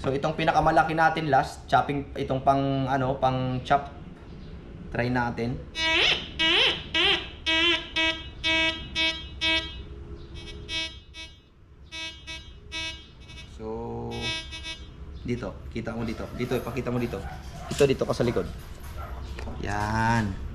So itong pinakamalaki natin last, chopping itong pang ano, pang chop. Try natin. So dito, kita mo dito. Dito ipakita mo dito. Dito ka sa likod. Yan.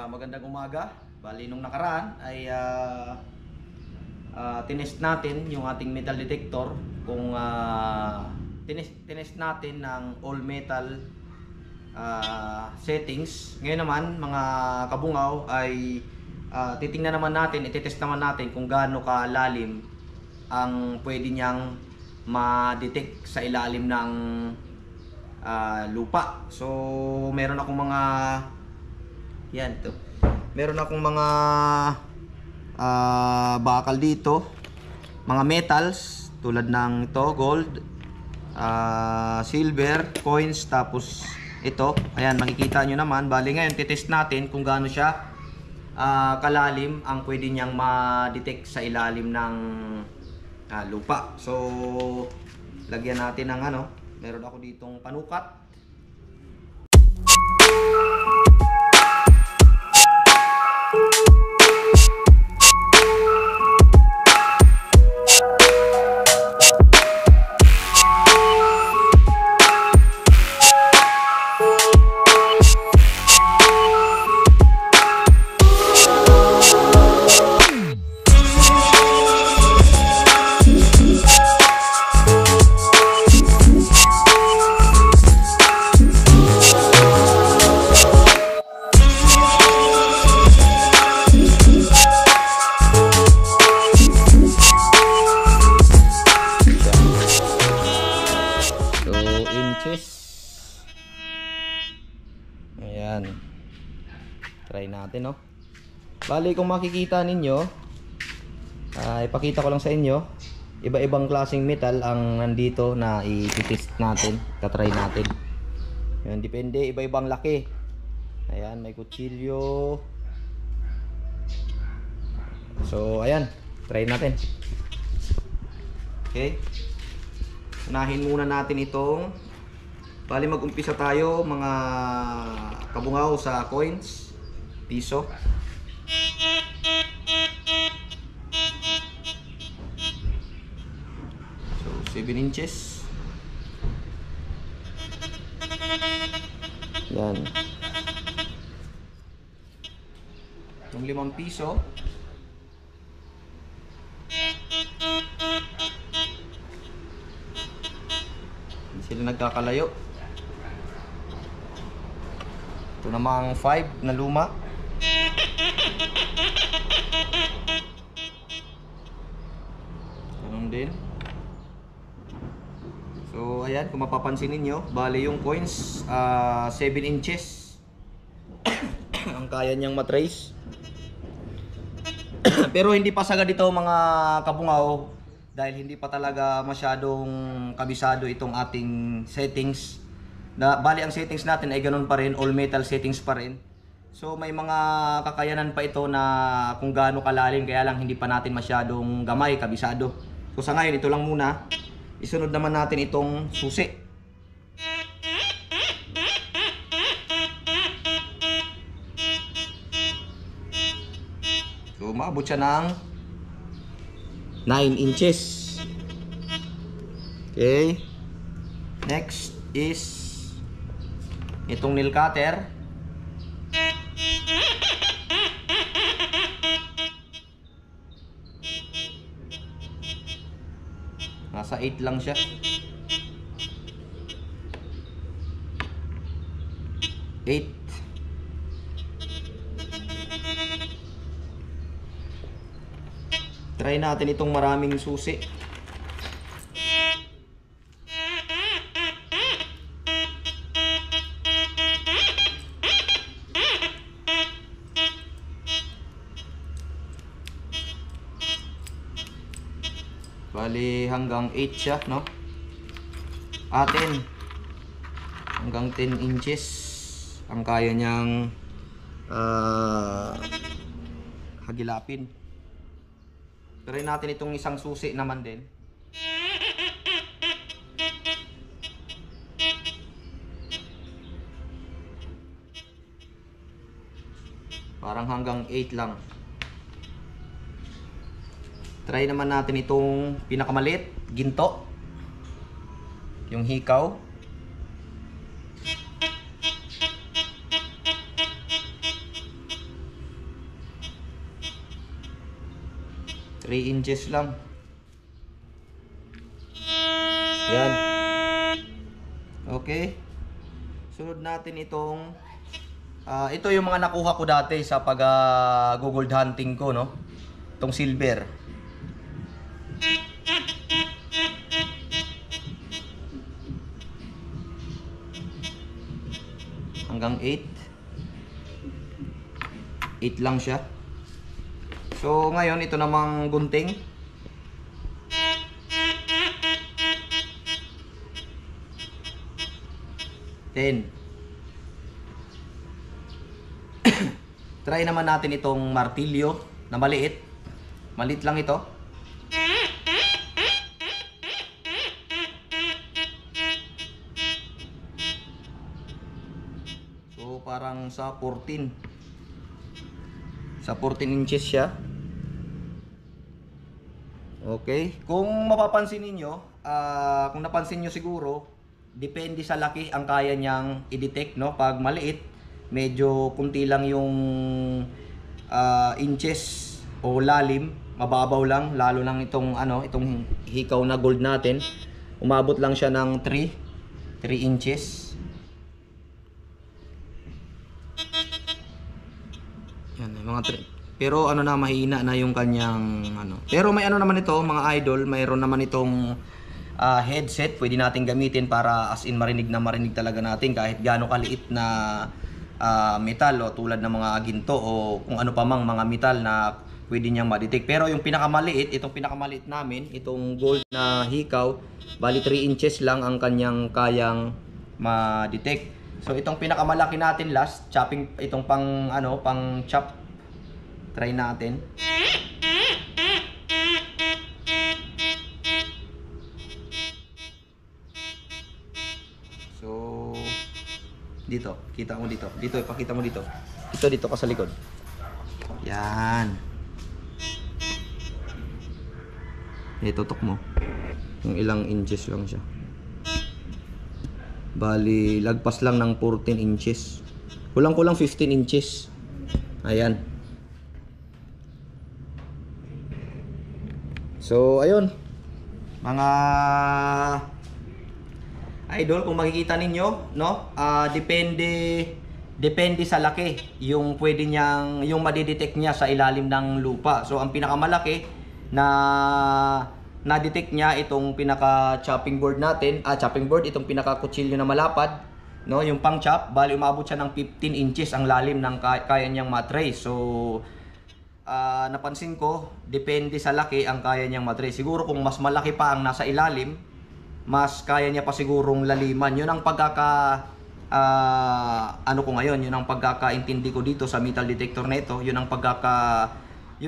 Magandang umaga. Bali nung nakaraan ay tinest natin yung ating metal detector kung tinest natin ng all metal settings. Ngayon naman mga kabungaw ay titingnan naman natin, itetest naman natin kung gaano kalalim ang pwede niyang ma-detect sa ilalim ng lupa. So meron akong mga yan to. Meron akong mga bakal dito, mga metals tulad ng ito, gold, silver, coins, tapos ito, ayan makikita nyo naman. Bali ngayon titest natin kung gaano siya kalalim ang pwede niyang ma-detect sa ilalim ng lupa. So lagyan natin ng ano, meron ako ditong panukat. Ayan. Try natin, no? Bali kung makikita ninyo, ipakita ko lang sa inyo, iba-ibang klaseng metal ang nandito na i-test natin, tatry natin. Ayan, depende, iba-ibang laki. Ayan, may kutsilyo. So, ayan, try natin. Okay. Unahin muna natin itong, bali mag-umpisa tayo mga kabungaw sa coins, piso. So 7 inches. Yan. Itong 5 piso. Hindi sila nagkakalayo. Ito namang 5 na luma. Ganun din. So ayan, kung mapapansin ninyo, bali yung coins 7 inches ang kaya niyang matrace. Pero hindi pa sagad ito mga kabungaw dahil hindi pa talaga masyadong kabisado itong ating settings. Bali ang settings natin ay ganun pa rin, all metal settings pa rin. So may mga kakayanan pa ito na kung gaano kalalim, kaya lang hindi pa natin masyadong gamay, kabisado. So sa ngayon ito lang muna. Isunod naman natin itong susi. So maabot siya ng 9 inches. Okay. Next is itong nail cutter. Nasa 8 lang siya. 8. Try natin itong maraming susi. Bali hanggang 8 siya, no? 10 hanggang 10 inches ang kaya niyang hagilapin. Try natin itong isang susi naman din. Parang hanggang 8 lang. Try naman natin itong pinakamaliit, ginto. Yung hikaw. Three inches lang. Yan. Okay. Sunod natin itong ito yung mga nakuha ko dati sa pag gold hunting ko, no? Itong silver. Hanggang 8. 8 lang siya. So ngayon ito namang gunting. Ten. Try naman natin itong martilyo na maliit. Maliit lang ito. So parang sa 14. Sa 14 inches siya. Okay. Kung mapapansin ninyo, kung napansin nyo siguro, depende sa laki ang kaya niyang i-detect, no? Pag maliit, medyo kunti lang yung inches o lalim, mababaw lang, lalo lang itong itong hikaw na gold natin. Umabot lang siya ng 3 inches. Yan, mga 3. Pero mahina na yung kanyang Pero may naman ito, mga idol, mayroon naman itong headset pwede natin gamitin para as in marinig talaga natin kahit gaano kaliit na metal o tulad ng mga ginto o kung ano pa mang mga metal na pwede niyang ma-detect. Pero yung pinakamaliit, itong pinakamaliit namin, itong gold na hikaw, bali 3 inches lang ang kanyang kayang ma-detect. So itong pinakamalaki natin last, chopping, itong pang chop. Try natin. So dito, kita mo dito. Dito, ipakita mo dito. Dito ka sa likod. Yan. Tutok mo. Kung ilang inches lang siya. Bali, lagpas lang ng 14 inches. Kulang-kulang 15 inches. Ayan. So, ayun. Mga idol, kung makikita ninyo, no? Depende sa laki yung pwede niyang madidetect niya sa ilalim ng lupa. So ang pinakamalaki na detect niya itong pinaka chopping board natin, itong pinaka kutsilyo na malapad, no? Yung pang chop, bali umabot siya ng 15 inches ang lalim ng kaya niyang matrace. So napansin ko, depende sa laki ang kaya niyang matrace. Siguro kung mas malaki pa ang nasa ilalim, mas kaya niya pa sigurong laliman. Yun ang ko ngayon, yun ang pagkakaintindi ko dito sa metal detector na ito. Yun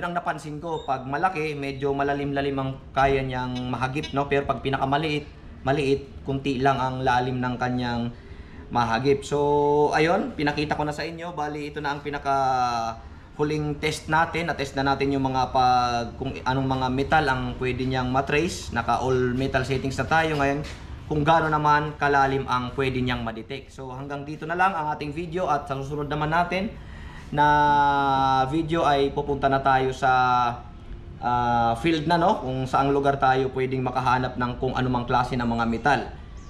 ang napansin ko. Pag malaki, medyo malalim-lalim ang kaya niyang mahagip, no? Pero pag pinakamaliit, kunti lang ang lalim ng kanyang mahagip. So ayun, pinakita ko na sa inyo. Bali ito na ang pinaka huling test natin. Na-test na natin yung mga kung anong mga metal ang pwede niyang matrace. Naka all metal settings na tayo ngayon. Kung gaano naman kalalim ang pwede niyang ma-detect. So hanggang dito na lang ang ating video, at sa susunod naman natin na video ay pupunta na tayo sa field na, no? Kung saang lugar tayo pwedeng makahanap ng kung anumang klase ng mga metal.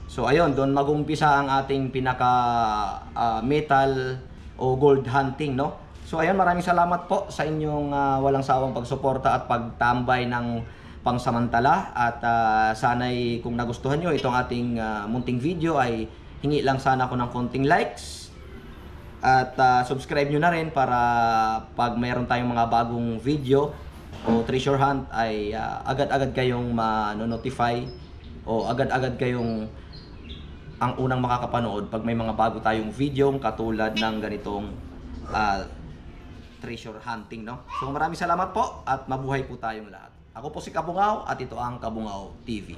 So ayun, doon mag-umpisa ang ating pinaka metal o gold hunting, no? So ayun, maraming salamat po sa inyong walang sawang pagsuporta at pagtambay ng pangsamantala. At sana'y kung nagustuhan nyo itong ating munting video ay hingi lang sana ako ng konting likes. At subscribe nyo na rin para pag mayroon tayong mga bagong video o treasure hunt ay agad-agad kayong ma-notify o agad-agad kayong ang unang makakapanood pag may mga bago tayong video katulad ng ganitong treasure hunting, no? So maraming salamat po at mabuhay po tayong lahat. Ako po si Kabungaw at ito ang Kabungaw TV.